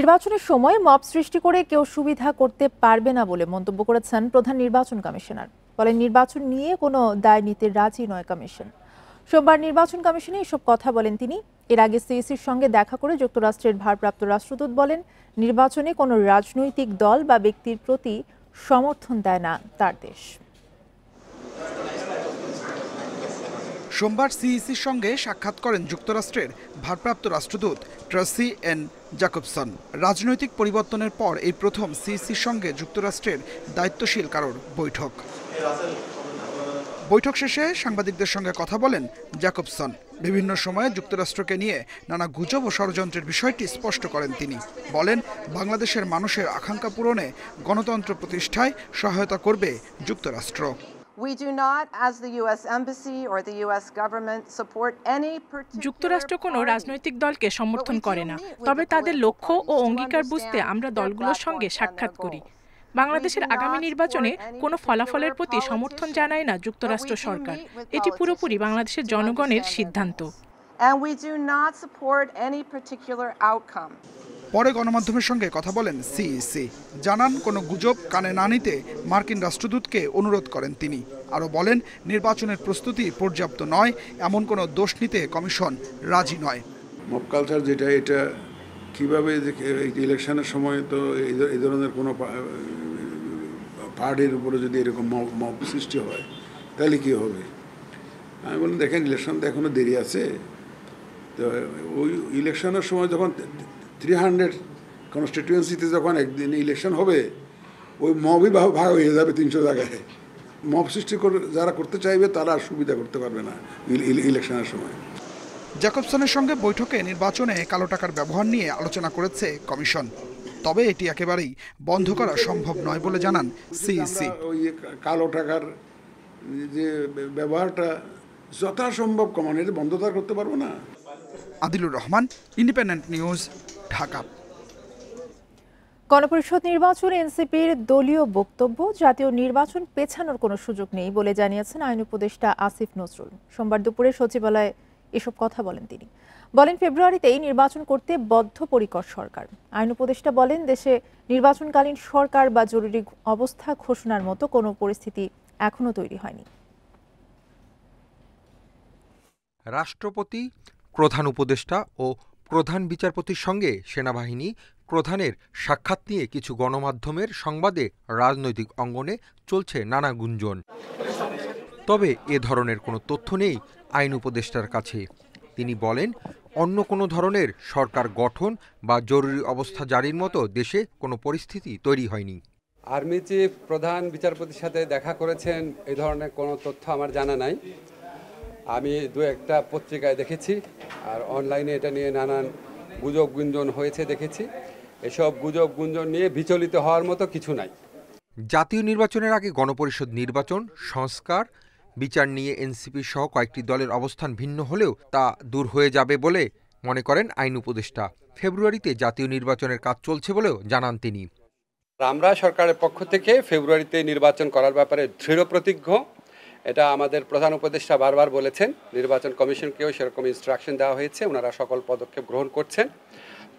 নির্বাচনের সময় মব সৃষ্টি করে কেউ সুবিধা করতে পারবে না বলে মন্তব্য করেছেন প্রধান নির্বাচন কমিশনার। বলেন নির্বাচন নিয়ে কোনো দায় নিতে রাজি নয় কমিশন। সোমবার নির্বাচন কমিশনে এসব কথা বলেন তিনি। এর আগে সিইসির সঙ্গে দেখা করে যুক্তরাষ্ট্রের ভারপ্রাপ্ত রাষ্ট্রদূত বলেন নির্বাচনে কোনো রাজনৈতিক দল বা ব্যক্তির প্রতি সমর্থন দেয় না তার দেশ। সোমবার সিইসির সঙ্গে সাক্ষাৎ করেন যুক্তরাষ্ট্রের ভারপ্রাপ্ত রাষ্ট্রদূত ট্রেসি এন জ্যাকবসন। রাজনৈতিক পরিবর্তনের পর এই প্রথম সিইসির সঙ্গে যুক্তরাষ্ট্রের দায়িত্বশীল কারোর বৈঠক। বৈঠক শেষে সাংবাদিকদের সঙ্গে কথা বলেন জ্যাকবসন। বিভিন্ন সময়ে যুক্তরাষ্ট্রকে নিয়ে নানা গুজব ও ষড়যন্ত্রের বিষয়টি স্পষ্ট করেন তিনি। বলেন বাংলাদেশের মানুষের আকাঙ্ক্ষা পূরণে গণতন্ত্র প্রতিষ্ঠায় সহায়তা করবে যুক্তরাষ্ট্র। যুক্তরাষ্ট্র কোনো রাজনৈতিক দলকে সমর্থন করে না, তবে তাদের লক্ষ্য ও অঙ্গীকার বুঝতে আমরা দলগুলোর সঙ্গে সাক্ষাৎ করি। বাংলাদেশের আগামী নির্বাচনে কোনো ফলাফলের প্রতি সমর্থন জানায় না যুক্তরাষ্ট্র সরকার। এটি পুরোপুরি বাংলাদেশের জনগণের সিদ্ধান্ত। পরে গণমাধ্যমের সঙ্গে কথা বলেন সিইসি। জানান কোনো গুজব কানে না নিতে মার্কিন রাষ্ট্রদূতকে অনুরোধ করেন তিনি। আরও বলেন নির্বাচনের প্রস্তুতি পর্যাপ্ত নয়, এমন কোনো দোষ নিতে কমিশন রাজি নয়। মব কালচার যেটা, এটা কীভাবে ইলেকশনের সময় তো এই ধরনের কোনো পার্টির উপরে যদি এরকম মব সৃষ্টি হয় তাহলে কী হবে? আমি বললাম দেখেন ইলেকশন তো এখনও দেরি আছে। তো ওই ইলেকশনের সময় যখন 300 কনস্টিটিউয়েন্সিতে যখন একদিন ইলেকশন হবে, ওই মবই ভাগ হয়ে যাবে 300 জায়গায়। মব সৃষ্টি যারা করতে চাইবে তারা আর সুবিধা করতে পারবে না ইলেকশনের সময়। জ্যাকবসনের সঙ্গে বৈঠকে নির্বাচনে কালো টাকার ব্যবহার নিয়ে আলোচনা করেছে কমিশন। তবে এটি একেবারেই বন্ধ করা সম্ভব নয় বলে জানান সিইসি। ওই কালো টাকার যে ব্যবহারটা যথাসম্ভব কমানো, এটা বন্ধ তো করতে পারবো না। Adilur Rahman, Independent news, Dhaka. গণপরিষদ নির্বাচনে এনসিপির দলীয় বক্তব্য, জাতীয় নির্বাচন পেছানোর কোনো সুযোগ নেই বলে জানিয়েছেন আইন উপদেষ্টা আসিফ নজরুল। সোমবার দুপুরে সচিবালয়ে এসব কথা বলেন তিনি। বলেন ফেব্রুয়ারিতেই নির্বাচন করতে বদ্ধপরিকর সরকার। আইন উপদেষ্টা বলেন দেশে নির্বাচনকালীন সরকার বা জরুরি অবস্থা ঘোষণার মতো কোনো পরিস্থিতি এখনো তৈরি হয়নি। রাষ্ট্রপতি, প্রধান উপদেষ্টা ও প্রধান বিচারপতির সঙ্গে সেনাবাহিনী প্রধানের সাক্ষাৎ নিয়ে কিছু গণমাধ্যমের সংবাদে রাজনৈতিক অঙ্গনে চলছে নানা গুঞ্জন। তবে এ ধরনের কোনো তথ্য নেই আইন উপদেষ্টার কাছে। তিনি বলেন অন্য কোনো ধরনের সরকার গঠন বা জরুরি অবস্থা জারির মতো দেশে কোনো পরিস্থিতি তৈরি হয়নি। আর্মি চিফ প্রধান বিচারপতির সাথে দেখা করেছেন, এই ধরনের কোনো তথ্য আমার জানা নাই। আমি দু একটা পত্রিকায় দেখেছি, আর অনলাইনে এটা নিয়ে নানান গুজব গুঞ্জন হয়েছে দেখেছি। এসব গুজব গুঞ্জন নিয়ে বিচলিত হওয়ার মতো কিছু নাই। জাতীয় নির্বাচনের আগে গণপরিষদ নির্বাচন, সংস্কার, বিচার নিয়ে এনসিপি সহ কয়েকটি দলের অবস্থান ভিন্ন হলেও তা দূর হয়ে যাবে বলে মনে করেন আইন উপদেষ্টা। ফেব্রুয়ারিতে জাতীয় নির্বাচনের কাজ চলছে বলেও জানান তিনি। আমরা সরকারের পক্ষ থেকে ফেব্রুয়ারিতে নির্বাচন করার ব্যাপারে দৃঢ় প্রতিজ্ঞ। এটা আমাদের প্রধান উপদেষ্টা বারবার বলেছেন। নির্বাচন কমিশনকেও সেরকম ইনস্ট্রাকশন দেওয়া হয়েছে, ওনারা সকল পদক্ষেপ গ্রহণ করছেন।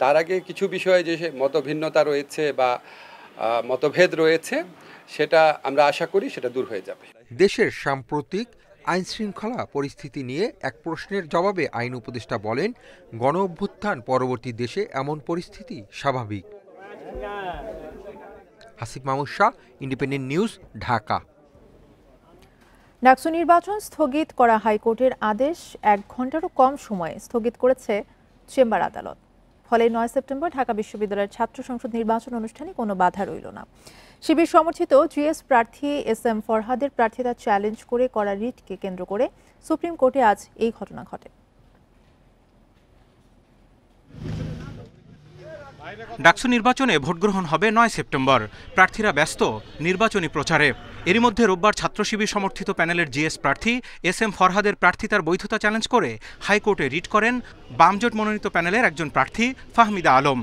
তার আগে কিছু বিষয়ে যে মতভিন্নতা রয়েছে বা মতভেদ রয়েছে, সেটা আমরা আশা করি সেটা দূর হয়ে যাবে। দেশের সাম্প্রতিক আইন শৃঙ্খলা পরিস্থিতি নিয়ে এক প্রশ্নের জবাবে আইন উপদেষ্টা বলেন গণ অভ্যুত্থান পরবর্তী দেশে এমন পরিস্থিতি স্বাভাবিক। Hasif Mahmud Shah, Independent news, Dhaka. ডাকসু নির্বাচন স্থগিত করা হাইকোর্টের আদেশ 1 ঘণ্টারও কম সময়ে স্থগিত করেছে চেম্বার আদালত। ফলে 9 সেপ্টেম্বর ঢাকা বিশ্ববিদ্যালয়ের ছাত্র সংসদ নির্বাচন অনুষ্ঠানে কোনো বাধা রইল না। শিবির সমর্থিত জিএস প্রার্থী SM ফরহাদের প্রার্থিতা চ্যালেঞ্জ করে করা রিটকে কেন্দ্র করে সুপ্রিম কোর্টে আজ এই ঘটনা ঘটে। ডাকসু নির্বাচনে ভোটগ্রহণ হবে 9 সেপ্টেম্বর। প্রার্থীরা ব্যস্ত নির্বাচনী প্রচারে। এরই মধ্যে রোববার ছাত্র শিবির সমর্থিত প্যানেলের জিএস প্রার্থী SM ফরহাদের প্রার্থিতার বৈধতা চ্যালেঞ্জ করে হাইকোর্টে রিট করেন বামজোট মনোনীত প্যানেলের একজন প্রার্থী ফাহমিদা আলম।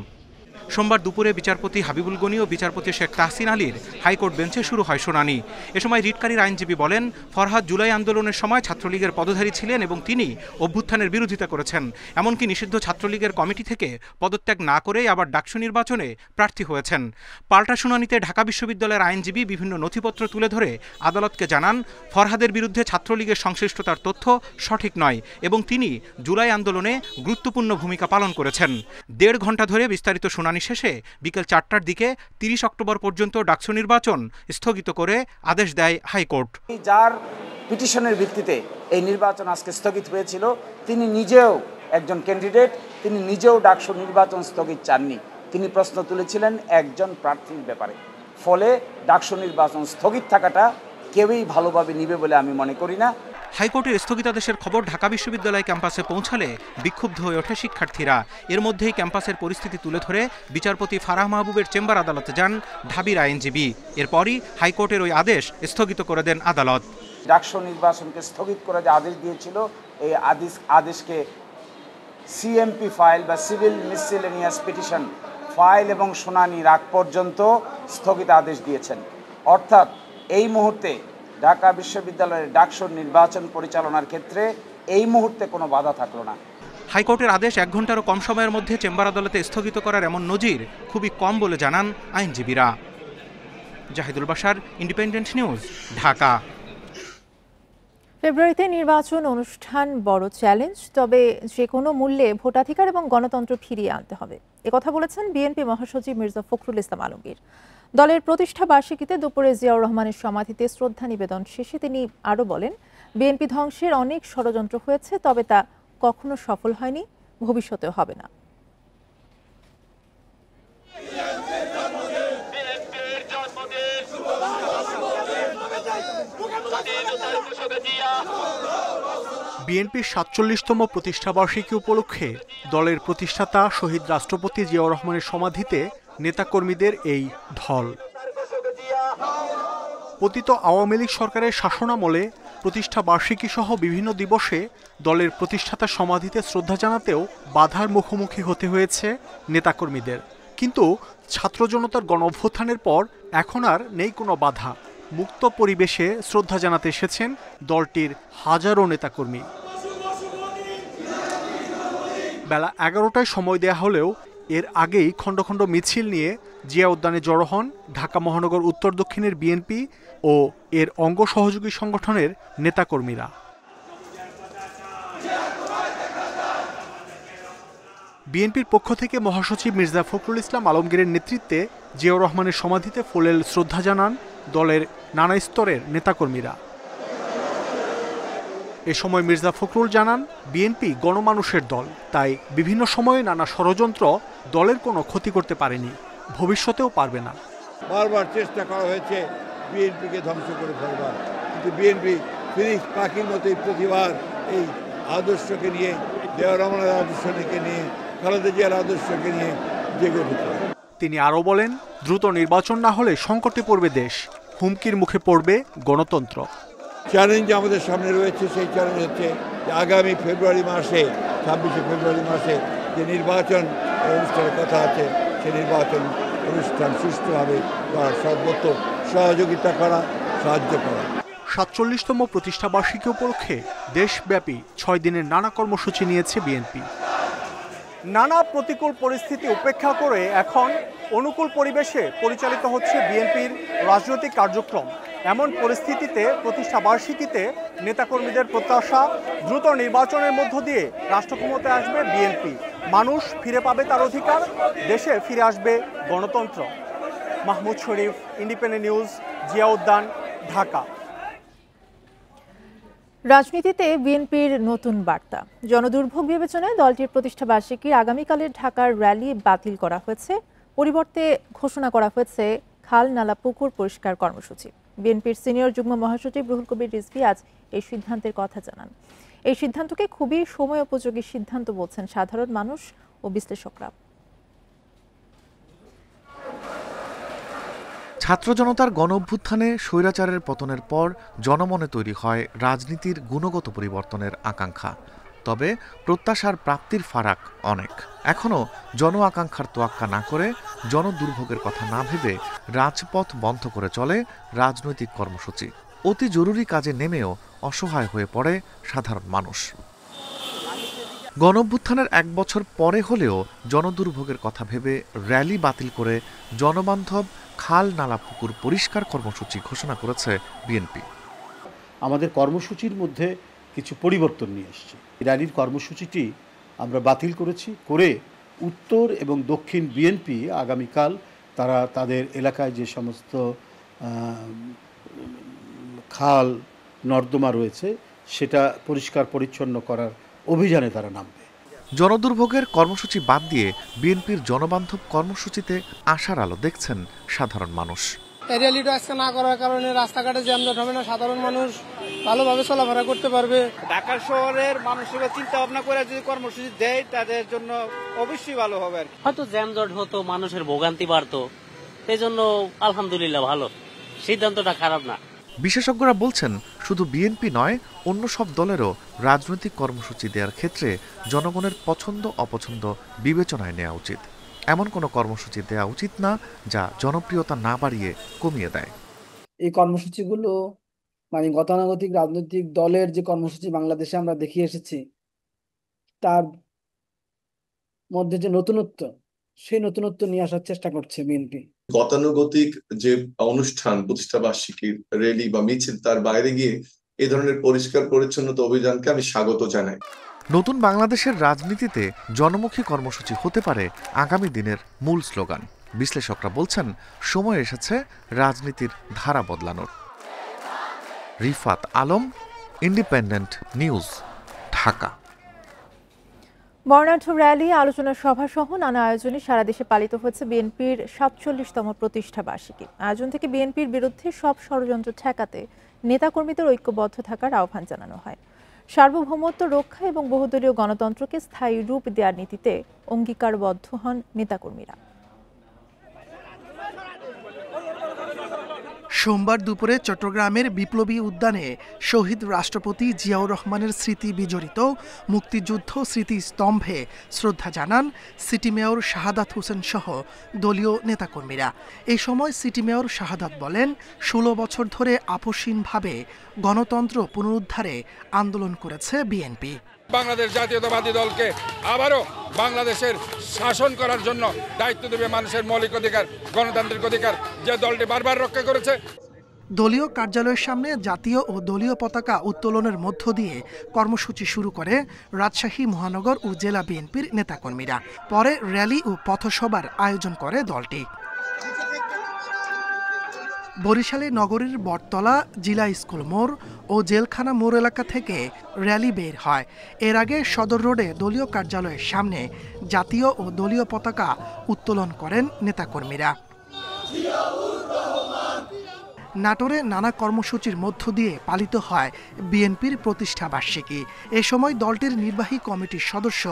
সোমবার দুপুরে বিচারপতি হাবিবুল গনি ও বিচারপতি শেখ তাহসিন আলীর হাইকোর্ট বেঞ্চে শুরু হয় শুনানি। এ সময় রিটকারীর আইনজীবী বলেন, ফরহাদ জুলাই আন্দোলনের সময় ছাত্রলীগের পদধারী ছিলেন এবং তিনি অভ্যুত্থানের বিরোধিতা করেছেন। এমনকি নিষিদ্ধ ছাত্রলীগের কমিটি থেকে পদত্যাগ না করেই আবার ডাকসু নির্বাচনে প্রার্থী হয়েছেন। পাল্টা শুনানিতে ঢাকা বিশ্ববিদ্যালয়ের আইনজীবী বিভিন্ন নথিপত্র তুলে ধরে আদালতকে জানান, ফরহাদের বিরুদ্ধে ছাত্রলীগের সংশ্লিষ্টতার তথ্য সঠিক নয় এবং তিনি জুলাই আন্দোলনে গুরুত্বপূর্ণ ভূমিকা পালন করেছেন। 1.5 ঘণ্টা ধরে বিস্তারিত শুনানি শেষে বিকেল 4টার দিকে 30 অক্টোবর পর্যন্ত ডাকসু নির্বাচন স্থগিত করে আদেশ দেয় হাইকোর্ট। যার পিটিশনের ভিত্তিতে এই নির্বাচন আজকে স্থগিত হয়েছিল, তিনি নিজেও একজন ক্যান্ডিডেট, তিনি নিজেও ডাকসু নির্বাচন স্থগিত চাননি। তিনি প্রশ্ন তুলেছিলেন একজন প্রার্থীর ব্যাপারে। ফলে ডাকসু নির্বাচন স্থগিত থাকাটা কেউই ভালোভাবে নিবে বলে আমি মনে করি না। হাইকোর্টের স্থগিতাদেশের খবর ঢাকা বিশ্ববিদ্যালয় ক্যাম্পাসে পৌঁছালে বিক্ষুব্ধ হয়ে ওঠে শিক্ষার্থীরা। এর মধ্যেই ক্যাম্পাসের পরিস্থিতি তুলে ধরে বিচারপতি ফারাহ মাহবুবের চেম্বার আদালতে যান ঢাবির আইনজীবী। এরপরই হাইকোর্টের ওই আদেশ স্থগিত করে দেন আদালত। ডাকসু নির্বাচনকে স্থগিত করে যে আদেশ দিয়েছিল, এই আদেশকে সিএমপি ফাইল বা সিভিল মিসসেলেনিয়াস পিটিশন ফাইল এবং শুনানির আগ পর্যন্ত স্থগিত আদেশ দিয়েছেন। অর্থাৎ এই মুহূর্তে ঢাকা বিশ্ববিদ্যালয়ের ডাকসু নির্বাচন পরিচালনার ক্ষেত্রে এই মুহূর্তে কোনো বাধা থাকলো না। হাইকোর্টের আদেশ 1 ঘণ্টারও কম সময়ের মধ্যে চেম্বার আদালতে স্থগিত করার এমন নজির খুবই কম বলে জানান আইনজীবীরা। Jahidul Bashar, independent news, Dhaka. ফেব্রুয়ারিতে নির্বাচন অনুষ্ঠান বড় চ্যালেঞ্জ, তবে যে কোনো মূল্যে ভোটাধিকার এবং গণতন্ত্র ফিরিয়ে আনতে হবে, একথা বলেছেন বিএনপি মহাসচিব মির্জা ফখরুল ইসলাম আলমগীর। দলের প্রতিষ্ঠা বার্ষিকীতে দুপুরে জিয়াউর রহমানের সমাধিতে শ্রদ্ধা নিবেদন শেষে তিনি আরও বলেন, বিএনপি ধ্বংসের অনেক ষড়যন্ত্র হয়েছে, তবে তা কখনো সফল হয়নি, ভবিষ্যতেও হবে না। বিএনপির ৪৭তম প্রতিষ্ঠাবার্ষিকী উপলক্ষে দলের প্রতিষ্ঠাতা শহীদ রাষ্ট্রপতি জিয়াউর রহমানের সমাধিতে নেতাকর্মীদের এই ঢল। পতিত আওয়ামী লীগ সরকারের শাসনামলে প্রতিষ্ঠা বার্ষিকী সহ বিভিন্ন দিবসে দলের প্রতিষ্ঠাতার সমাধিতে শ্রদ্ধা জানাতেও বাধার মুখোমুখি হতে হয়েছে নেতাকর্মীদের। কিন্তু ছাত্র জনতার গণ অভ্যুত্থানের পর এখন আর নেই কোনো বাধা। মুক্ত পরিবেশে শ্রদ্ধা জানাতে এসেছেন দলটির হাজারো নেতাকর্মী। বেলা 11টায় সময় দেয়া হলেও এর আগেই খণ্ড খণ্ড মিছিল নিয়ে জিয়া উদ্যানে জড়ো হন ঢাকা মহানগর উত্তর দক্ষিণের বিএনপি ও এর অঙ্গ সহযোগী সংগঠনের নেতাকর্মীরা। বিএনপির পক্ষ থেকে মহাসচিব মির্জা ফখরুল ইসলাম আলমগীরের নেতৃত্বে জিয়াউর রহমানের সমাধিতে ফুলেল শ্রদ্ধা জানান দলের নানা স্তরের নেতাকর্মীরা। এ সময় মির্জা ফখরুল জানান, বিএনপি গণমানুষের দল, তাই বিভিন্ন সময়ে নানা ষড়যন্ত্র দলের কোনো ক্ষতি করতে পারেনি, ভবিষ্যতেও পারবে না। বারবার চেষ্টা করা হয়েছে বিএনপিকে ধ্বংস করে ফেলবার, কিন্তু বিএনপি ফিনিক্স পাখির মতোই প্রতিবার এই আদর্শকে নিয়ে, জিয়াউর রহমানের আদর্শকে নিয়ে, খালেদা জিয়ার আদর্শকে নিয়ে জেগে উঠেছে। তিনি আরও বলেন, দ্রুত নির্বাচন না হলে সংকটে পড়বে দেশ, হুমকির মুখে পড়বে গণতন্ত্র। চ্যালেঞ্জ আমাদের সামনে রয়েছে, সেই চ্যালেঞ্জ হচ্ছে যে আগামী ফেব্রুয়ারি মাসে, 26শে ফেব্রুয়ারি মাসে যে নির্বাচন অনুষ্ঠানের কথা আছে, সেই নির্বাচন অনুষ্ঠান সুষ্ঠুভাবে করার সর্বোচ্চ সহযোগিতা করা, সাহায্য করা। ৪৭তম প্রতিষ্ঠাবার্ষিকী উপলক্ষে দেশব্যাপী ৬ দিনের নানা কর্মসূচি নিয়েছে বিএনপি। নানা প্রতিকূল পরিস্থিতি উপেক্ষা করে এখন অনুকূল পরিবেশে পরিচালিত হচ্ছে বিএনপির রাজনৈতিক কার্যক্রম। এমন পরিস্থিতিতে প্রতিষ্ঠাবার্ষিকীতে নেতাকর্মীদের প্রত্যাশা, দ্রুত নির্বাচনের মধ্য দিয়ে রাষ্ট্রক্ষমতায় আসবে বিএনপি, মানুষ ফিরে পাবে তার অধিকার, দেশে ফিরে আসবে গণতন্ত্র। মাহমুদ শরীফ, ইন্ডিপেন্ডেন্ট নিউজ, জিয়া উদ্যান, ঢাকা। রাজনীতিতে বিএনপির নতুন বার্তা। জনদুর্ভোগ বিবেচনায় দলটির প্রতিষ্ঠা বার্ষিকীর আগামীকালের ঢাকার র্যালি বাতিল করা হয়েছে, পরিবর্তে ঘোষণা করা হয়েছে খাল, নালা, পুকুর পরিষ্কার কর্মসূচি। বিএনপির সিনিয়র যুগ্ম মহাসচিব রুহুল কবির রিজভী আজ এই সিদ্ধান্তের কথা জানান। এই সিদ্ধান্তকে খুবই সময় উপযোগী সিদ্ধান্ত বলছেন সাধারণ মানুষ ও বিশ্লেষকরা। ছাত্র জনতার গণ অভ্যুত্থানে স্বৈরাচারের পতনের পর জনমনে তৈরি হয় রাজনীতির গুণগত পরিবর্তনের আকাঙ্ক্ষা। তবে প্রত্যাশার প্রাপ্তির ফারাক অনেক। এখনও জন আকাঙ্ক্ষার তোয়াক্কা না করে, জনদুর্ভোগের কথা না ভেবে রাজপথ বন্ধ করে চলে রাজনৈতিক কর্মসূচি। অতি জরুরি কাজে নেমেও অসহায় হয়ে পড়ে সাধারণ মানুষ। গণঅভ্যুত্থানের 1 বছর পরে হলেও জনদুর্ভোগের কথা ভেবে র্যালি বাতিল করে জনবান্ধব খাল নালা পুকুর পরিষ্কার কর্মসূচি ঘোষণা করেছে বিএনপি। আমাদের কর্মসূচির মধ্যে কিছু পরিবর্তন নিয়ে এসেছে। র্যালির কর্মসূচিটি আমরা বাতিল করে উত্তর এবং দক্ষিণ বিএনপি আগামীকাল তারা তাদের এলাকায় যে সমস্ত খাল নর্দমা রয়েছে সেটা পরিষ্কার পরিচ্ছন্ন করার অভিযানে তারা নামবে। জনদুর্ভোগের কর্মসূচি বাদ দিয়ে বিএনপির জনবান্ধব কর্মসূচিতে আশার আলো দেখছেন সাধারণ মানুষ। র্যালিটা আজকে না করার কারণে রাস্তাঘাটে জ্যামজট হবে না, সাধারণ মানুষ ভালোভাবে চলাফেরা করতে পারবে। ঢাকা শহরের মানুষেরা চিন্তা ভাবনা করে যদি কর্মসূচি দেয় তাদের জন্য অবশ্যই ভালো হবে। আর হয়তো জ্যামজট হতো, মানুষের ভোগান্তি বাড়তো, সেই জন্য আলহামদুলিল্লাহ ভালো, সিদ্ধান্তটা খারাপ না। বিশেষজ্ঞরা বলছেন শুধু বিএনপি নয়, অন্য সব দলেরও রাজনৈতিক কর্মসূচি দেওয়ার ক্ষেত্রে জনগণের পছন্দ অপছন্দ বিবেচনায় নেওয়া উচিত। এমন কোনো কর্মসূচি দেওয়া উচিত না যা জনপ্রিয়তা না বাড়িয়ে কমিয়ে দেয়। এই কর্মসূচিগুলো মানে গতানুগতিক রাজনৈতিক দলের যে কর্মসূচি বাংলাদেশে আমরা দেখিয়ে এসেছি তার মধ্যে যে নতুনত্ব, সেই নতুনত্ব নিয়ে আসার চেষ্টা করছে বিএনপি। গতানুগতিক যে অনুষ্ঠান, প্রতিষ্ঠা বার্ষিকীর র্যালি বা মিছিল, তার বাইরে গিয়ে এই ধরনের পরিষ্কার পরিচ্ছন্নতা অভিযানকে আমি স্বাগত জানাই। নতুন বাংলাদেশের রাজনীতিতে জনমুখী কর্মসূচি হতে পারে আগামী দিনের মূল স্লোগান। বিশ্লেষকরা বলছেন সময় এসেছে রাজনীতির ধারা বদলানোর। Rifat Alam, independent news, Dhaka. বর্ণাঢ্য র্যালি, আলোচনা সভা সহ নানা আয়োজনে সারা দেশে পালিত হচ্ছে বিএনপির ৪৭তম প্রতিষ্ঠা বার্ষিকী। আয়োজন থেকে বিএনপির বিরুদ্ধে সব ষড়যন্ত্র ঠেকাতে নেতাকর্মীদের ঐক্যবদ্ধ থাকার আহ্বান জানানো হয়। সার্বভৌমত্ব রক্ষা এবং বহুদলীয় গণতন্ত্রকে স্থায়ী রূপ দেওয়ার নীতিতে অঙ্গীকারবদ্ধ হন নেতাকর্মীরা। সোমবার দুপুরে চট্টগ্রামের বিপ্লবী উদ্যানে শহীদ রাষ্ট্রপতি জিয়াউর রহমানের স্মৃতি বিজড়িত মুক্তিযুদ্ধ স্মৃতিস্তম্ভে শ্রদ্ধা জানান সিটি মেয়র শাহাদাত হোসেন সহ দলীয় নেতাকর্মীরা। এই সময় সিটি মেয়র শাহাদাত বলেন, ১৬ বছর ধরে আপসহীনভাবে গণতন্ত্র পুনরুদ্ধারে আন্দোলন করেছে বিএনপি। বাংলাদেশ জাতীয়তাবাদী দলকে আবারও বাংলাদেশের শাসন করার জন্য দায়িত্ব দেবে মানুষের মৌলিক অধিকার, গণতান্ত্রিক অধিকার, যে দলটি বারবার রক্ষা করেছে। দলীয় কার্যালয়ের সামনে জাতীয় ও দলীয় পতাকা উত্তোলনের মধ্য দিয়ে কর্মসূচি শুরু করে রাজশাহী মহানগর ও জেলা বিএনপির নেতাকর্মীরা। পরে র্যালি ও পথসভার আয়োজন করে দলটি। বরিশালে নগরীর বটতলা, জিলা স্কুল মোড় ও জেলখানা মোড় এলাকা থেকে র্যালি বের হয়। এর আগে সদর রোডে দলীয় কার্যালয়ের সামনে জাতীয় ও দলীয় পতাকা উত্তোলন করেন নেতাকর্মীরা। নাটোরে নানা কর্মসূচির মধ্য দিয়ে পালিত হয় বিএনপির প্রতিষ্ঠা বার্ষিকী। এ সময় দলটির নির্বাহী কমিটির সদস্য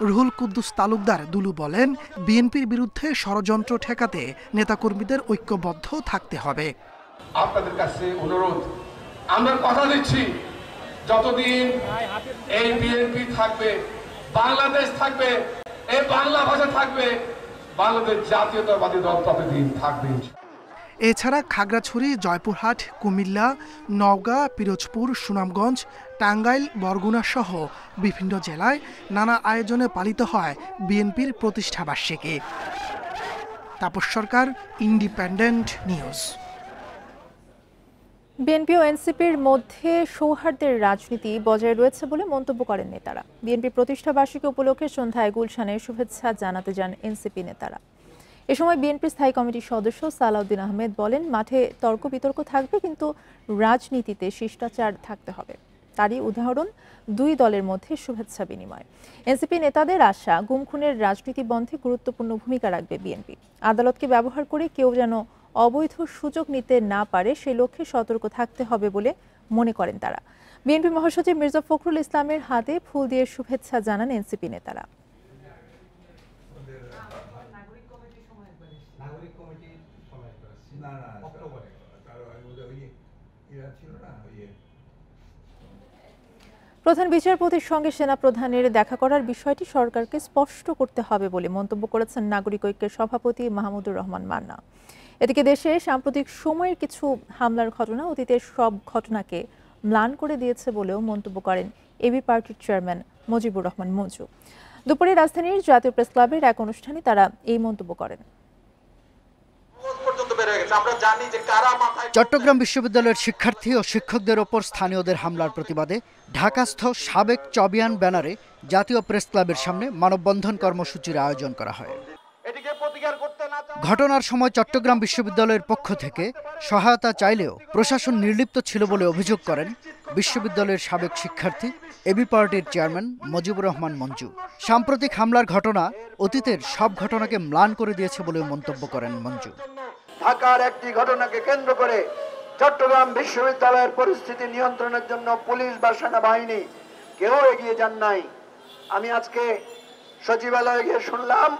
রুহুল কুদ্দুস তালুকদার দুলু বলেন, বিএনপির বিরুদ্ধে ষড়যন্ত্র ঠেকাতে নেতাকর্মীদের ঐক্যবদ্ধ থাকতে হবে। আপনাদের কাছে অনুরোধ, আমরা কথা দিচ্ছি যতদিন এই বিএনপি থাকবে, বাংলাদেশ থাকবে, এই বাংলা ভাষা থাকবে, বাংলাদেশ জাতীয়তাবাদী দল ততদিন থাকবে। এছাড়া খাগড়াছড়ি, জয়পুরহাট, কুমিল্লা, নওগাঁ, পিরোজপুর, সুনামগঞ্জ, টাঙ্গাইল, বরগুনা সহ বিভিন্ন জেলায় নানা আয়োজনে পালিত হয় বিএনপির প্রতিষ্ঠা বার্ষিকী। তাপস সরকার, ইন্ডিপেন্ডেন্ট নিউজ। বিএনপি ও এনসিপির মধ্যে সৌহার্দ্যের রাজনীতি বজায় রয়েছে বলে মন্তব্য করেন নেতারা। বিএনপি প্রতিষ্ঠা বার্ষিকী উপলক্ষে সন্ধ্যায় গুলশানে শুভেচ্ছা জানাতে যান এনসিপি নেতারা। এ সময় বিএনপি স্থায়ী কমিটির সদস্য সালাউদ্দিন আহমেদ বলেন, মাঠে তর্ক বিতর্ক থাকবে, কিন্তু রাজনীতিতে শিষ্টাচার থাকতে হবে। তারই উদাহরণ দুই দলের মধ্যে শুভেচ্ছা বিনিময়। এনসিপি নেতাদের আশা, গুম খুনের রাজনীতি বন্ধে গুরুত্বপূর্ণ ভূমিকা রাখবে বিএনপি। আদালতকে ব্যবহার করে কেউ যেন অবৈধ সুযোগ নিতে না পারে, সেই লক্ষ্যে সতর্ক থাকতে হবে বলে মনে করেন তারা। বিএনপি মহাসচিব মির্জা ফখরুল ইসলামের হাতে ফুল দিয়ে শুভেচ্ছা জানান এনসিপি নেতারা। প্রধান বিচারপতির সঙ্গে সেনাপ্রধানের দেখা করার বিষয়টি সরকারকে স্পষ্ট করতে হবে বলে মন্তব্য করেছেন নাগরিক ঐক্যের সভাপতি মাহমুদুর রহমান মান্না। এদিকে দেশে সাম্প্রতিক সময়ের কিছু হামলার ঘটনা অতীতের সব ঘটনাকে ম্লান করে দিয়েছে বলেও মন্তব্য করেন এবি পার্টির চেয়ারম্যান মুজিবুর রহমান মঞ্জু। দুপুরে রাজধানীর জাতীয় প্রেস ক্লাবের এক অনুষ্ঠানে তারা এই মন্তব্য করেন। চট্টগ্রাম বিশ্ববিদ্যালয়ের শিক্ষার্থী ও শিক্ষকদের ওপর স্থানীয়দের হামলার প্রতিবাদে ঢাকাস্থ সাবেক চবিয়ান ব্যানারে জাতীয় প্রেস ক্লাবের সামনে মানববন্ধন কর্মসূচির আয়োজন করা হয়। ঘটনার সময় চট্টগ্রাম বিশ্ববিদ্যালয়ের পক্ষ থেকে সহায়তা চাইলেও প্রশাসন নির্লিপ্ত ছিল বলে অভিযোগ করেন বিশ্ববিদ্যালয়ের সাবেক শিক্ষার্থী এবি পার্টির চেয়ারম্যান মুজিবুর রহমান মঞ্জু। সাম্প্রতিক হামলার ঘটনা অতীতের সব ঘটনাকে ম্লান করে দিয়েছে বলেও মন্তব্য করেন মঞ্জু। ঢাকার একটি ঘটনাকে কেন্দ্র করে চট্টগ্রাম বিশ্ববিদ্যালয়ের পরিস্থিতি নিয়ন্ত্রণের জন্য পুলিশ বা সেনাবাহিনী কেউ এগিয়ে যান নাই। আমি আজকে সচিবালয়ে গিয়ে শুনলাম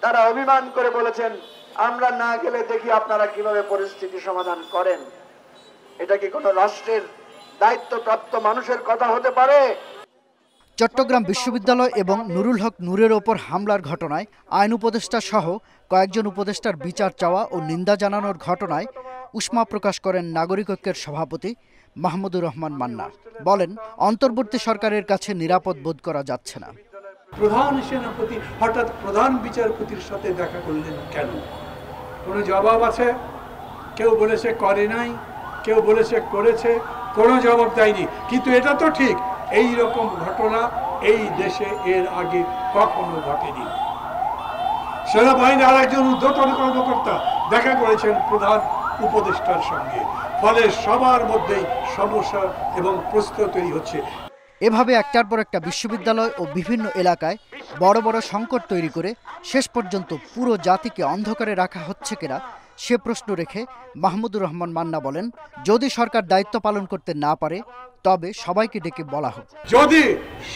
তারা অভিমান করে বলেছেন, আমরা না গেলে দেখি আপনারা কিভাবে পরিস্থিতি সমাধান করেন। এটা কি কোনো রাষ্ট্রের দায়িত্বপ্রাপ্ত মানুষের কথা হতে পারে? চট্টগ্রাম বিশ্ববিদ্যালয় এবং নুরুল হক নূরের ওপর হামলার ঘটনায় আইন উপদেষ্টা সহ কয়েকজন উপদেষ্টার বিচার চাওয়া ও নিন্দা জানানোর ঘটনায় উষ্মা প্রকাশ করেন নাগরিক ঐক্যের সভাপতি মাহমুদুর রহমান মান্না। বলেন, অন্তর্বর্তী সরকারের কাছে নিরাপদ বোধ করা যাচ্ছে না। প্রধান সেনাপতি হঠাৎ প্রধান বিচারপতির সাথে দেখা করলেন কেন? কোনো জবাব আছে? কেউ বলেছে করে নাই, কেউ বলেছে করেছে, কোনো জবাব দেয়নি। কিন্তু এটা তো ঠিক, এই রকম ঘটনা এই দেশে এর আগে কখনো ঘটেনি। সেনাবাহিনীর আরেকজন ঊর্ধ্বতন কর্মকর্তা দেখা করেছেন প্রধান উপদেষ্টার সঙ্গে, ফলে সবার মধ্যেই সমস্যা এবং প্রশ্ন তৈরি হচ্ছে। এভাবে একটার পর একটা বিশ্ববিদ্যালয় ও বিভিন্ন এলাকায় বড় বড় সংকট তৈরি করে শেষ পর্যন্ত পুরো জাতিকে অন্ধকারে রাখা হচ্ছে কিনা সে প্রশ্ন রেখে মাহমুদুর রহমান মান্না বলেন, যদি সরকার দায়িত্ব পালন করতে না পারে তবে সবাইকে ডেকে বলা হোক। যদি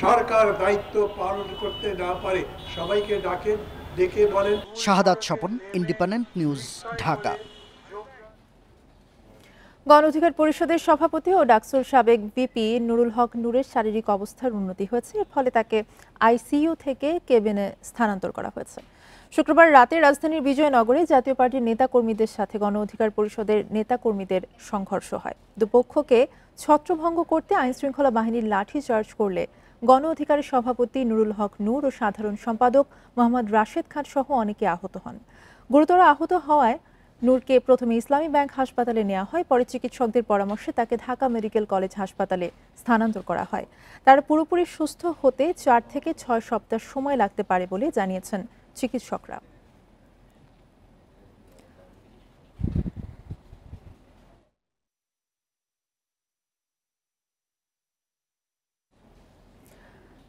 সরকার দায়িত্ব পালন করতে না পারে সবাইকে ডেকে বলেন। শাহাদাত স্বপন, ইন্ডিপেন্ডেন্ট নিউজ, ঢাকা। গণ অধিকার পরিষদের সভাপতি ও ডাকসুর সাবেক ভিপি নুরুল হক নূরের শারীরিক অবস্থার উন্নতি হয়েছে, এর ফলে তাকে আইসিইউ থেকে কেবিনে স্থানান্তর করা হয়েছে। শুক্রবার রাতে রাজধানীর বিজয়নগরে জাতীয় পার্টির নেতাকর্মীদের সাথে গণ অধিকার পরিষদের নেতাকর্মীদের সংঘর্ষ হয়। দুপক্ষকে ছত্রভঙ্গ করতে আইনশৃঙ্খলা বাহিনীর লাঠি চার্জ করলে গণ অধিকারের সভাপতি নুরুল হক নূর ও সাধারণ সম্পাদক মোহাম্মদ রাশেদ খান সহ অনেকে আহত হন। গুরুতর আহত হওয়ায় নূরকে প্রথমে ইসলামী ব্যাংক হাসপাতালে নেওয়া হয়, পরে চিকিৎসকদের পরামর্শে তাকে ঢাকা মেডিকেল কলেজ হাসপাতালে স্থানান্তর করা হয়। তার পুরোপুরি সুস্থ হতে 4 থেকে 6 সপ্তাহ সময় লাগতে পারে বলে জানিয়েছেন চিকিৎসকরা।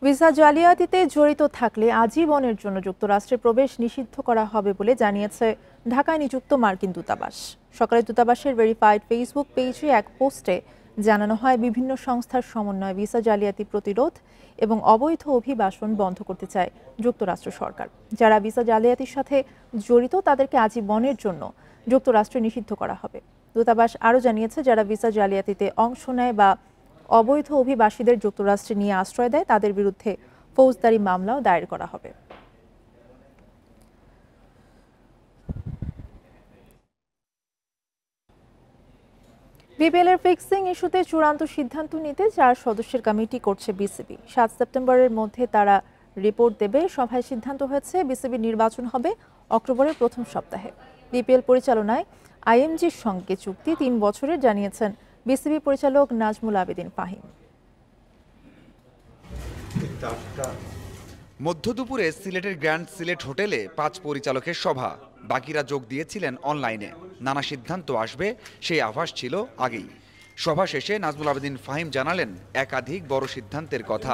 ভিসা জালিয়াতিতে জড়িত থাকলে আজীবনের জন্য যুক্তরাষ্ট্রে প্রবেশ নিষিদ্ধ করা হবে বলে জানিয়েছে ঢাকায় নিযুক্ত মার্কিন দূতাবাস। সকালে দূতাবাসের ভেরিফাইড ফেসবুক পেজে এক পোস্টে জানানো হয়, বিভিন্ন সংস্থার সমন্বয়ে ভিসা জালিয়াতি প্রতিরোধ এবং অবৈধ অভিবাসন বন্ধ করতে চায় যুক্তরাষ্ট্র সরকার। যারা ভিসা জালিয়াতির সাথে জড়িত তাদেরকে আজীবনের জন্য যুক্তরাষ্ট্রে নিষিদ্ধ করা হবে। দূতাবাস আরও জানিয়েছে, যারা ভিসা জালিয়াতিতে অংশ নেয় বা অবৈধ অভিবাসীদের যুক্তরাষ্ট্রে নিয়ে আশ্রয় দেয় তাদের বিরুদ্ধে ফৌজদারি মামলাও দায়ের করা হবে। বিপিএলের ফিক্সিং ইস্যুতে চূড়ান্ত সিদ্ধান্ত নিতে 4 সদস্যের কমিটি করছে বিসিবি। 7 সেপ্টেম্বরের মধ্যে তারা রিপোর্ট দেবে। সভায় সিদ্ধান্ত হয়েছে বিসিবি নির্বাচন হবে অক্টোবরের প্রথম সপ্তাহে। বিপিএল পরিচালনায় আইএমজির সঙ্গে চুক্তি 3 বছরের জানিয়েছেন বিসিবি পরিচালক নাজমুল আবেদিন ফাহিম। মধ্য দুপুরে সিলেটের গ্র্যান্ড সিলেট হোটেলে 5 পরিচালকের সভা, বাকিরা যোগ দিয়েছিলেন অনলাইনে। নানা সিদ্ধান্ত আসবে সেই আভাস ছিল আগেই। সভা শেষে নাজমুল আবেদিন ফাহিম জানালেন, একাধিক বড় সিদ্ধান্তের কথা।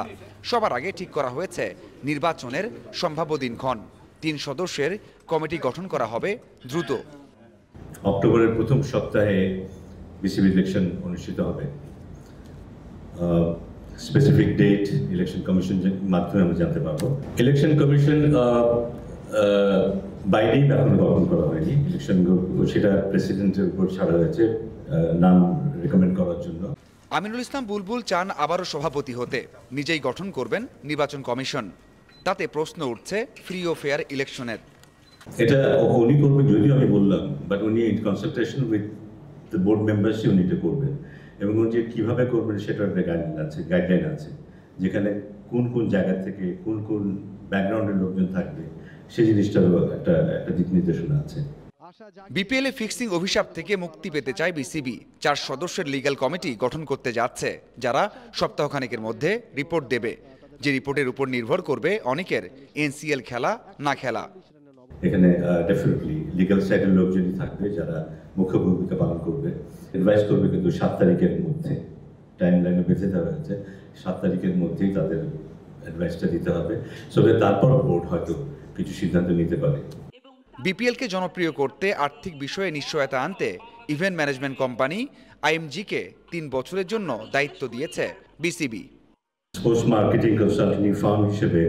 সবার আগে ঠিক করা হয়েছে নির্বাচনের সম্ভাব্য দিনক্ষণ। 3 সদস্যের কমিটি গঠন করা হবে দ্রুত। অক্টোবরের প্রথম সপ্তাহে বিসিবি ইলেকশন অনুষ্ঠিত হবে। স্পেসিফিক ডেট ইলেকশন কমিশনের মাধ্যমে আমরা জানতে পারবো। ইলেকশন কমিশন বাইরেই এখন গঠন করা হয়নি। ইলেকশন সেটা প্রেসিডেন্টের উপর ছাড়া হয়েছে নাম রেকমেন্ড করার জন্য। আমিনুল ইসলাম বুলবুল চান আবারও সভাপতি হতে, নিজেই গঠন করবেন নির্বাচন কমিশন। তাতে প্রশ্ন উঠছে ফ্রি ও ফেয়ার ইলেকশনের। এটা উনি করবেন যদিও আমি বললাম, বাট উনি in consultation with the board মেম্বারসই উনি এটা করবেন, এবং উনি যে কীভাবে করবেন সেটার একটা গাইডলাইন আছে, যেখানে কোন কোন জায়গা থেকে কোন কোন ব্যাকগ্রাউন্ডের লোকজন থাকবে সেই জিনিসটারও একটা দিক নির্দেশনা আছে। বিপিএলে ফিক্সিং অভিশাপ থেকে মুক্তি পেতে চায় বিসিবি। 4 সদস্যের লিগ্যাল কমিটি গঠন করতে যাচ্ছে, যারা সপ্তাহখানেকের মধ্যে রিপোর্ট দেবে, যে রিপোর্টের উপর নির্ভর করবে অনেকের এনসিএল খেলা না খেলা। এখানে ডেফিনেটলি লিগ্যাল সাইডের লোকজনই থাকবে যারা মুখ্য ভূমিকা পালন করবে, অ্যাডভাইস করবে, কিন্তু 7 তারিখের মধ্যে টাইম লাইনে বেঁচে দেওয়া হয়েছে, 7 তারিখের মধ্যেই তাদের অ্যাডভাইসটা দিতে হবে। সো তারপর বোর্ড হয়তো কিছু সিদ্ধান্ত নিতে পারে। বিপিএলকে জনপ্রিয় করতে আর্থিক বিষয়ে নিশ্চয়তা আনতে ইভেন্ট ম্যানেজমেন্ট কোম্পানি আইএমজিকে 3 বছরের জন্য দায়িত্ব দিয়েছে BCB. Sports marketing consulting farm হিসেবে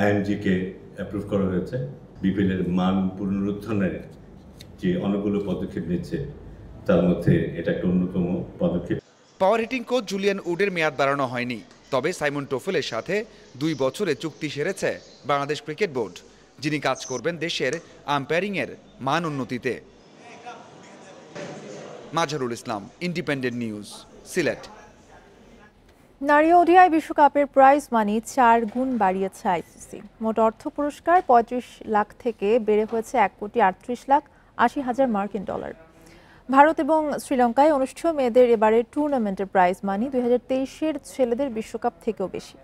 আইএমজিকে অ্যাপ্রুভ করা হয়েছে। বিপিএলের মান পুনরুত্থানের যে অনেকগুলো পদক্ষেপ নিচ্ছে, তার মধ্যে এটা একটা অন্যতম পদক্ষেপ। পাওয়ার হিটিং কোচ জুলিয়ান উডের মেয়াদ বাড়ানো হয়নি, তবে সাইমন টোফেলের সাথে 2 বছরে চুক্তি সেরেছে বাংলাদেশ ক্রিকেট বোর্ড, যিনি কাজ করবেন দেশের আম্পায়ারিংয়ের মান উন্নতিতে। Mazharul Islam, independent news, Sylhet. নারী ওডিআই বিশ্বকাপের প্রাইজ মানি 4 গুণ বাড়িয়েছে আইসিসি। মোট অর্থ পুরস্কার 35 লাখ থেকে বেড়ে হয়েছে 1,38,80,000 মার্কিন ডলার। ভারত এবং শ্রীলঙ্কায় অনুষ্ঠেয় মেয়েদের এবারের টুর্নামেন্টের প্রাইজ মানি 2023-এর ছেলেদের বিশ্বকাপ থেকেও বেশি।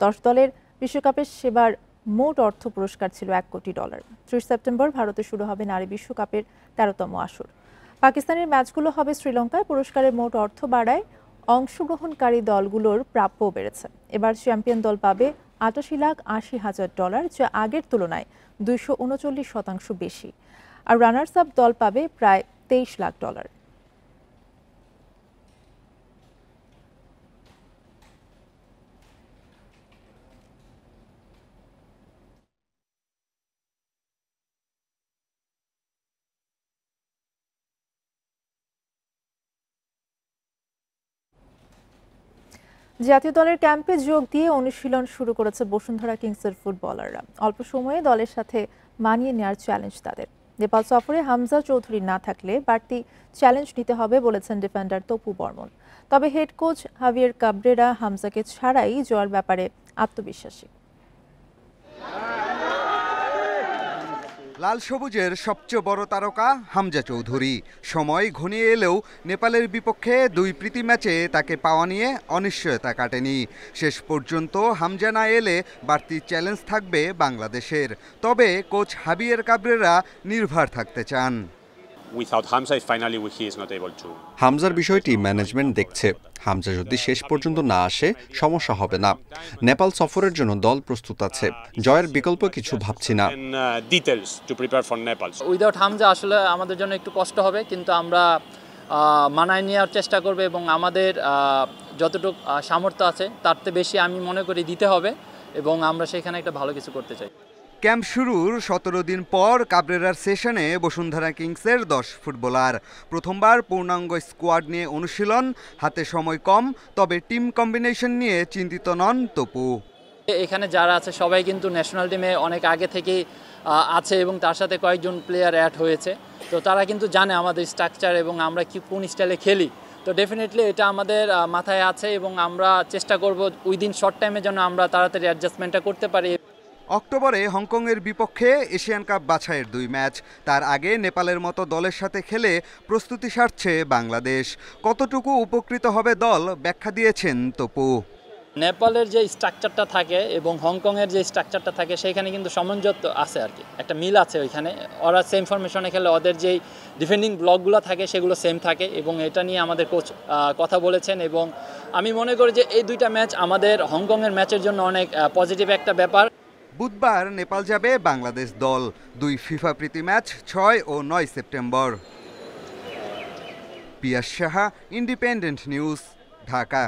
10 দলের বিশ্বকাপের সেবার মোট অর্থ পুরস্কার ছিল 1 কোটি ডলার। 30 সেপ্টেম্বর ভারতে শুরু হবে নারী বিশ্বকাপের 13তম আসর। পাকিস্তানের ম্যাচগুলো হবে শ্রীলঙ্কায়। পুরস্কারের মোট অর্থ বাড়ায় অংশগ্রহণকারী দলগুলোর প্রাপ্য বেড়েছে। এবার চ্যাম্পিয়ন দল পাবে 88,80,000 ডলার, যা আগের তুলনায় 239% বেশি। আর রানার্স আপ দল পাবে প্রায় 23 লাখ ডলার। জাতীয় দলের ক্যাম্পে যোগ দিয়ে অনুশীলন শুরু করেছে বসুন্ধরা কিংসের ফুটবলাররা। অল্প সময়ে দলের সাথে মানিয়ে নেওয়ার চ্যালেঞ্জ তাদের। নেপাল সফরে হামজা চৌধুরী না থাকলে বাড়তি চ্যালেঞ্জ নিতে হবে বলেছেন ডিফেন্ডার তপু বর্মন। তবে হেড কোচ হাভিয়ের কাবরেরা হামজাকে ছাড়াই জয়ের ব্যাপারে আত্মবিশ্বাসী। লাল সবুজের সবচেয়ে বড় তারকা হামজা চৌধুরী। সময় ঘনিয়ে এলেও নেপালের বিপক্ষে 2 প্রীতি ম্যাচে তাকে পাওয়া নিয়ে অনিশ্চয়তা কাটেনি। শেষ পর্যন্ত হামজা না এলে বাড়তি চ্যালেঞ্জ থাকবে বাংলাদেশের। তবে কোচ হাভিয়ের কাবরেরা নির্ভর থাকতে চান। হামজার বিষয়টি ম্যানেজমেন্ট দেখছে। হামজা যদি শেষ পর্যন্ত না আসে সমস্যা হবে না। নেপাল সফরের জন্য দল প্রস্তুত আছে। জয়ের বিকল্প কিছু ভাবছি না। উইদাউট হামজা আসলে আমাদের জন্য একটু কষ্ট হবে, কিন্তু আমরা মানায় নেওয়ার চেষ্টা করব এবং আমাদের যতটুকু সামর্থ্য আছে তার চেয়ে বেশি আমি মনে করি দিতে হবে, এবং আমরা সেখানে একটা ভালো কিছু করতে চাই। ক্যাম্প শুরুর 17 দিন পর কাবরেরার সেশনে বসুন্ধরা কিংসের 10 ফুটবলার। প্রথমবার পূর্ণাঙ্গ স্কোয়াড নিয়ে অনুশীলন, হাতে সময় কম, তবে টিম কম্বিনেশন নিয়ে চিন্তিত নন তপু। এখানে যারা আছে সবাই কিন্তু ন্যাশনাল টিমে অনেক আগে থেকেই আছে এবং তার সাথে কয়েকজন প্লেয়ার অ্যাড হয়েছে। তো তারা কিন্তু জানে আমাদের স্ট্রাকচার এবং আমরা কোন স্টাইলে খেলি। তো ডেফিনেটলি এটা আমাদের মাথায় আছে এবং আমরা চেষ্টা করব উইদিন শর্ট টাইমে যেন আমরা তাড়াতাড়ি অ্যাডজাস্টমেন্টটা করতে পারি। অক্টোবরে হংকংয়ের বিপক্ষে এশিয়ান কাপ বাছাইয়ের 2 ম্যাচ। তার আগে নেপালের মতো দলের সাথে খেলে প্রস্তুতি সারছে বাংলাদেশ। কতটুকু উপকৃত হবে দল ব্যাখ্যা দিয়েছেন তপু। নেপালের যে স্ট্রাকচারটা থাকে এবং হংকংয়ের যে স্ট্রাকচারটা থাকে সেখানে কিন্তু সামঞ্জস্য আছে আর কি, একটা মিল আছে ওইখানে। ওরা সেম ফরমেশনে খেলে ওদের যেই ডিফেন্ডিং ব্লকগুলো থাকে সেগুলো সেম থাকে, এবং এটা নিয়ে আমাদের কোচ কথা বলেছেন। এবং আমি মনে করি যে এই 2টা ম্যাচ আমাদের হংকংয়ের ম্যাচের জন্য অনেক পজিটিভ একটা ব্যাপার। বুধবার নেপাল যাবে বাংলাদেশ দল। 2 ফিফা প্রীতি ম্যাচ 6 ও 9 সেপ্টেম্বর। পিয়াস সাহা, ইন্ডিপেন্ডেন্ট নিউজ, ঢাকা।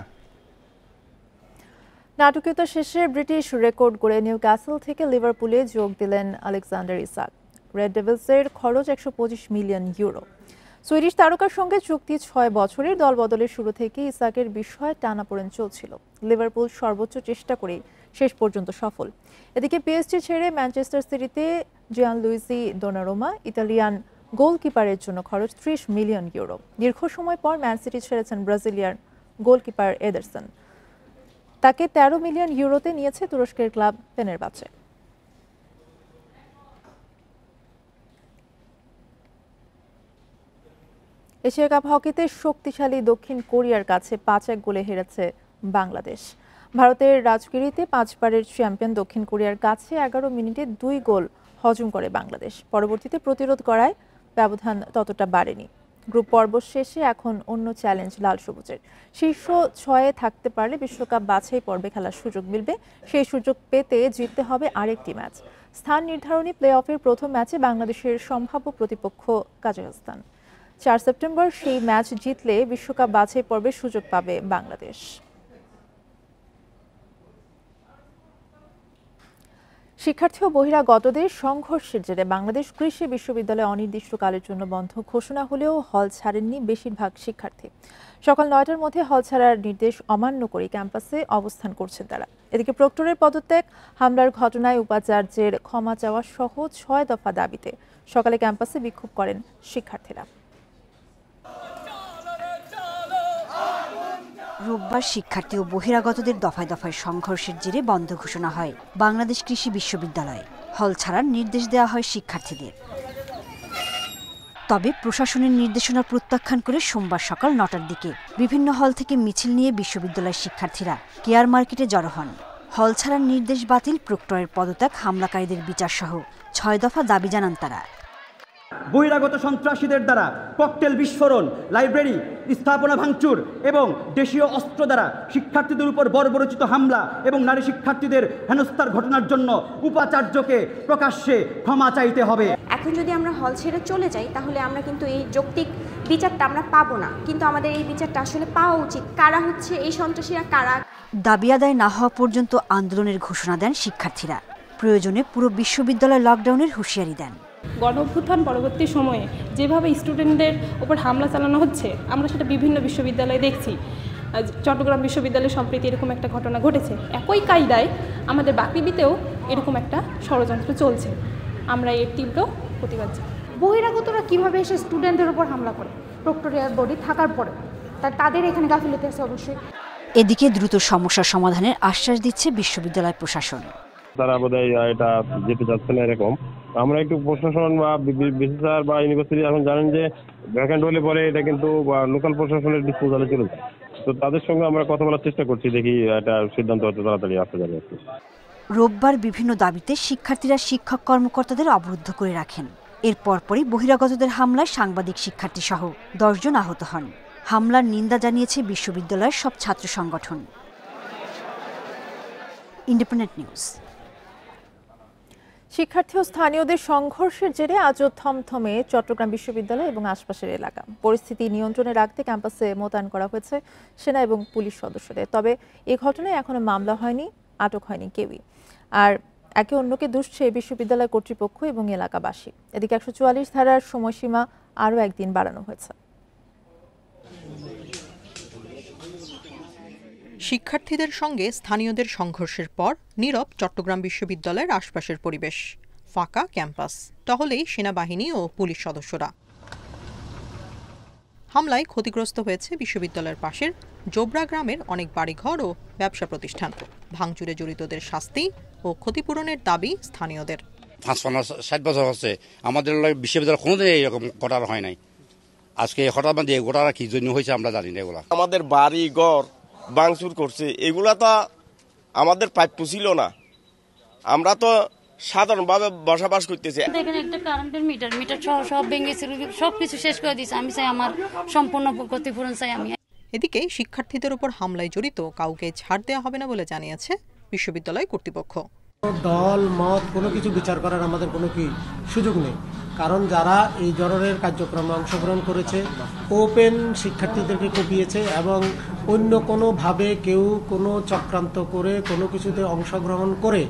নাটকীয়তা শেষে ব্রিটিশ রেকর্ড গড়ে নিউক্যাসল থেকে লিভারপুলে যোগ দিলেন আলেকজান্ডার ইসাক। রেড ডেভিলসের খরচ 125 মিলিয়ন ইউরো। সুইডিশ তারকার সঙ্গে চুক্তি 6 বছরের দলবদলের শুরু থেকে ইসাকের বিষয়ে টানাপোড়েন চলছিল। লিভারপুল সর্বোচ্চ চেষ্টা করে শেষ পর্যন্ত সফল। এদিকে পিএসজি ছেড়ে ম্যানচেস্টার সিটিতে জিয়ানলুইজি দোনারুমা ইতালিয়ান গোলকিপারের জন্য খরচ 30 মিলিয়ন ইউরো। দীর্ঘ সময় পর ম্যান সিটি ছেড়েছেন ব্রাজিলিয়ান গোলকিপার এদারসন। তাকে 13 মিলিয়ন ইউরোতে নিয়েছে তুরস্কের ক্লাব ফেনেরবাচে। এশিয়া কাপ হকিতে শক্তিশালী দক্ষিণ কোরিয়ার কাছে 5-1 গোলে হেরেছে বাংলাদেশ। ভারতের রাজগিরিতে 5 বারের চ্যাম্পিয়ন দক্ষিণ কোরিয়ার কাছে 11 মিনিটে 2 গোল হজম করে বাংলাদেশ। পরবর্তীতে প্রতিরোধ করায় ব্যবধান ততটা বাড়েনি। গ্রুপ পর্ব শেষে এখন অন্য চ্যালেঞ্জ লাল সবুজের। শীর্ষ 6-এ থাকতে পারলে বিশ্বকাপ বাছাই পর্বে খেলার সুযোগ মিলবে। সেই সুযোগ পেতে জিততে হবে আরেকটি ম্যাচ। স্থান নির্ধারণী প্লে অফের প্রথম ম্যাচে বাংলাদেশের সম্ভাব্য প্রতিপক্ষ কাজাখস্তান। 4 সেপ্টেম্বর সেই ম্যাচ জিতলে বিশ্বকাপ বাছাই পর্বে সুযোগ পাবে বাংলাদেশ। শিক্ষার্থী ও বহিরাগতদের সংঘর্ষের জেরে বাংলাদেশ কৃষি বিশ্ববিদ্যালয়ে অনির্দিষ্টকালের জন্য বন্ধ ঘোষণা হলেও হল ছাড়েননি বেশিরভাগ শিক্ষার্থী। সকাল 9টার মধ্যে হল ছাড়ার নির্দেশ অমান্য করে ক্যাম্পাসে অবস্থান করছেন তারা। এদিকে প্রক্টরের পদত্যাগ, হামলার ঘটনায় উপাচার্যের ক্ষমা চাওয়া সহ 6 দফা দাবিতে সকালে ক্যাম্পাসে বিক্ষোভ করেন শিক্ষার্থীরা। রোববার শিক্ষার্থী ও বহিরাগতদের দফায় দফায় সংঘর্ষের জেরে বন্ধ ঘোষণা হয় বাংলাদেশ কৃষি বিশ্ববিদ্যালয়ে। হল ছাড়ার নির্দেশ দেওয়া হয় শিক্ষার্থীদের। তবে প্রশাসনের নির্দেশনা প্রত্যাখ্যান করে সোমবার সকাল 9টার দিকে বিভিন্ন হল থেকে মিছিল নিয়ে বিশ্ববিদ্যালয়ের শিক্ষার্থীরা কেয়ার মার্কেটে জড়ো হন। হল ছাড়ার নির্দেশ বাতিল, প্রক্টরের পদত্যাগ, হামলাকারীদের বিচার সহ 6 দফা দাবি জানান তারা। বহিরাগত সন্ত্রাসীদের দ্বারা ককটেল বিস্ফোরণ, লাইব্রেরি স্থাপনা ভাঙচুর এবং দেশীয় অস্ত্র দ্বারা শিক্ষার্থীদের উপর বর্বরচিত হামলা এবং নারী শিক্ষার্থীদের হেনস্থার ঘটনার জন্য উপাচার্যকে প্রকাশ্যে ক্ষমা চাইতে হবে। এখন যদি আমরা হল ছেড়ে চলে যাই তাহলে আমরা কিন্তু এই যৌক্তিক বিচারটা আমরা পাবো না, কিন্তু আমাদের এই বিচারটা আসলে পাওয়া উচিত। কারা হচ্ছে এই সন্ত্রাসীরা, কারা। দাবি আদায় না হওয়া পর্যন্ত আন্দোলনের ঘোষণা দেন শিক্ষার্থীরা। প্রয়োজনে পুরো বিশ্ববিদ্যালয় লকডাউনের হুঁশিয়ারি দেন। গণঅভ্যুত্থান পরবর্তী সময়ে যেভাবে স্টুডেন্টদের উপর হামলা চালানো হচ্ছে আমরা সেটা বিভিন্ন বিশ্ববিদ্যালয়ে দেখছি। চট্টগ্রাম বিশ্ববিদ্যালয়ে সম্প্রতি এরকম একটা ঘটনা ঘটেছে। একই কায়দায় আমাদের বাকৃবিতেও এরকম একটা ষড়যন্ত্র চলছে। আমরা এর তীব্র প্রতিবাদ জানাই। বহিরাগতরা কিভাবে এসে স্টুডেন্টদের উপর হামলা করে প্রক্টরিয়াল বডি থাকার পরে, তাদের এখানে গাফিলতি আছে অবশ্যই। এদিকে দ্রুত সমস্যার সমাধানের আশ্বাস দিচ্ছে বিশ্ববিদ্যালয় প্রশাসন। তারা বোধহয় এটা যেতে চাচ্ছে না এরকম। আমরা একটু প্রশাসন বা বিসিসিআর বা ইউনিভার্সিটি এখন জানেন যে ভ্যাকেন্ট হলে পরে এটা কিন্তু লোকাল প্রশাসনের ডিসপোজালে চলে যায়। তো তাদের সঙ্গে আমরা কথা বলার চেষ্টা করছি, দেখি এটা সিদ্ধান্ত হতে তাড়াতাড়ি আসতে যাবে। রোববার বিভিন্ন দাবিতে শিক্ষার্থীরা শিক্ষক কর্মকর্তাদের অবরুদ্ধ করে রাখেন। এর পরপরই বহিরাগতদের হামলায় সাংবাদিক শিক্ষার্থী সহ 10 জন আহত হন। হামলার নিন্দা জানিয়েছে বিশ্ববিদ্যালয়ের সব ছাত্র সংগঠন। Independent news. শিক্ষার্থী ও স্থানীয়দের সংঘর্ষের জেরে আজও থমথমে চট্টগ্রাম বিশ্ববিদ্যালয় এবং আশপাশের এলাকা। পরিস্থিতি নিয়ন্ত্রণে রাখতে ক্যাম্পাসে মোতায়েন করা হয়েছে সেনা এবং পুলিশ সদস্যদের। তবে এ ঘটনায় এখনো মামলা হয়নি, আটক হয়নি কেউই। আর একে অন্যকে দুষছে বিশ্ববিদ্যালয় কর্তৃপক্ষ এবং এলাকাবাসী। এদিকে 144 ধারার সময়সীমা আরও একদিন বাড়ানো হয়েছে। শিক্ষার্থীদের সঙ্গে স্থানীয়দের সংঘর্ষের পর নীরব চট্টগ্রাম বিশ্ববিদ্যালয়ের আশপাশের পরিবেশ। ফাঁকা ক্যাম্পাস, টহলেই সেনাবাহিনী ও পুলিশ সদস্যরা। হামলায় ক্ষতিগ্রস্ত হয়েছে বিশ্ববিদ্যালয়ের পাশের জোবরা গ্রামের অনেক বাড়িঘর ও ব্যবসা প্রতিষ্ঠান। ভাঙচুরে জড়িতদের শাস্তি ও ক্ষতিপূরণের দাবি স্থানীয়দের। 50-60 বছর হচ্ছে আমাদের বিশ্ববিদ্যালয় কোনোদিন এরকম ঘটনা হয় নাই। আজকে হঠাৎ মানে এই ঘটনা কি জন্য হয়েছে আমরা জানি না। এগুলা আমাদের বাড়ি ঘর ভাঙচুর করছে, এগুলা তো আমাদের প্রাপ্য ছিল না। আমরা তো সাধারণভাবে বসবাস করতেছি। এখানে একটা কারেন্টের মিটার সব ভেঙেছে, সবকিছু শেষ করে দিয়েছে। আমি চাই আমার সম্পূর্ণ ক্ষতিপূরণ চাই আমি। এদিকে শিক্ষার্থীদের উপর হামলায় জড়িত কাউকে ছাড় দেওয়া হবে না বলে জানিয়েছে বিশ্ববিদ্যালয় কর্তৃপক্ষ। দল মত কোনো কিছু বিচার করার আমাদের কোনো কি সুযোগ নেই, কারণ যারা এই ধরনের কার্যক্রমে অংশগ্রহণ করেছে ওপেন শিক্ষার্থীদেরকে কুপিয়েছে এবং অন্য কোনোভাবে কেউ কোনো চক্রান্ত করে কোনো কিছুতে অংশগ্রহণ করে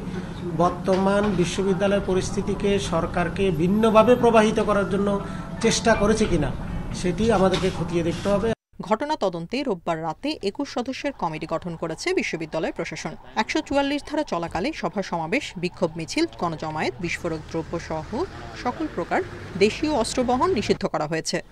বর্তমান বিশ্ববিদ্যালয় পরিস্থিতিকে সরকারকে ভিন্নভাবে প্রবাহিত করার জন্য চেষ্টা করেছে কিনা সেটি আমাদেরকে খতিয়ে দেখতে হবে। ঘটনা তদন্তে রোববার রাতে 21 সদস্যের কমিটি গঠন করেছে বিশ্ববিদ্যালয় প্রশাসন। 144 ধারা চলাকালে সভা সমাবেশ, বিক্ষোভ মিছিল, গণজমায়েত, বিস্ফোরক দ্রব্য সহ সকল প্রকার দেশীয় অস্ত্র বহন নিষিদ্ধ করা হয়েছে।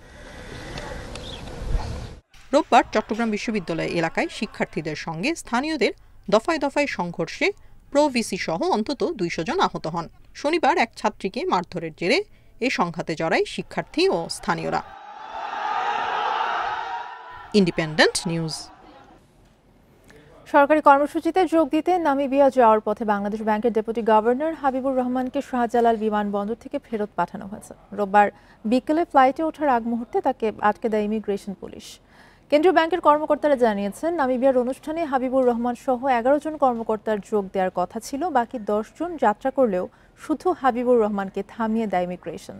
রোববার চট্টগ্রাম বিশ্ববিদ্যালয় এলাকায় শিক্ষার্থীদের সঙ্গে স্থানীয়দের দফায় দফায় সংঘর্ষে প্রো-ভিসি সহ অন্তত 200 জন আহত হন। শনিবার এক ছাত্রীকে মারধরের জেরে এ সংঘাতে জড়ায় শিক্ষার্থী ও স্থানীয়রা। Independent news. সরকারি কর্মসূচিতে যোগ দিতে নামিবিয়া যাওয়ার পথে বাংলাদেশ ব্যাংকের ডেপুটি গভর্নর হাবিবুর রহমানকে শাহজালাল বিমানবন্দর থেকে ফেরত পাঠানো হয়েছে। রোববার বিকেলে ফ্লাইটে ওঠার আগ মুহূর্তে তাকে আটকে দেয় ইমিগ্রেশন পুলিশ। কেন্দ্রীয় ব্যাংকের কর্মকর্তারা জানিয়েছেন, নামিবিয়ার অনুষ্ঠানে হাবিবুর রহমান সহ 11 জন কর্মকর্তার যোগ দেওয়ার কথা ছিল। বাকি 10 জন যাত্রা করলেও শুধু হাবিবুর রহমানকে থামিয়ে দেয় ইমিগ্রেশন।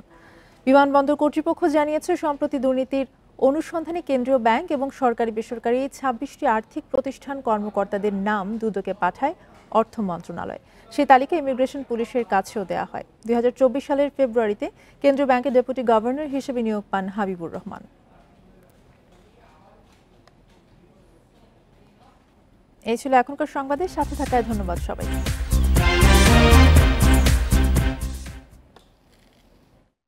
বিমানবন্দর কর্তৃপক্ষ জানিয়েছে, সম্প্রতি দুর্নীতির অনুসন্ধানে কেন্দ্রীয় ব্যাংক এবং সরকারি বেসরকারি 26টি আর্থিক প্রতিষ্ঠান কর্মকর্তাদের নাম দুদকে পাঠায় অর্থ মন্ত্রণালয়। সেই তালিকা ইমিগ্রেশন পুলিশের কাছেও দেওয়া হয়। 2024 সালের ফেব্রুয়ারিতে কেন্দ্রীয় ব্যাংকের ডেপুটি গভর্নর হিসেবে নিয়োগ পান হাবিবুর রহমান। এই ছিল এখনকার সংবাদের সাথে থাকায় ধন্যবাদ সবাইকে।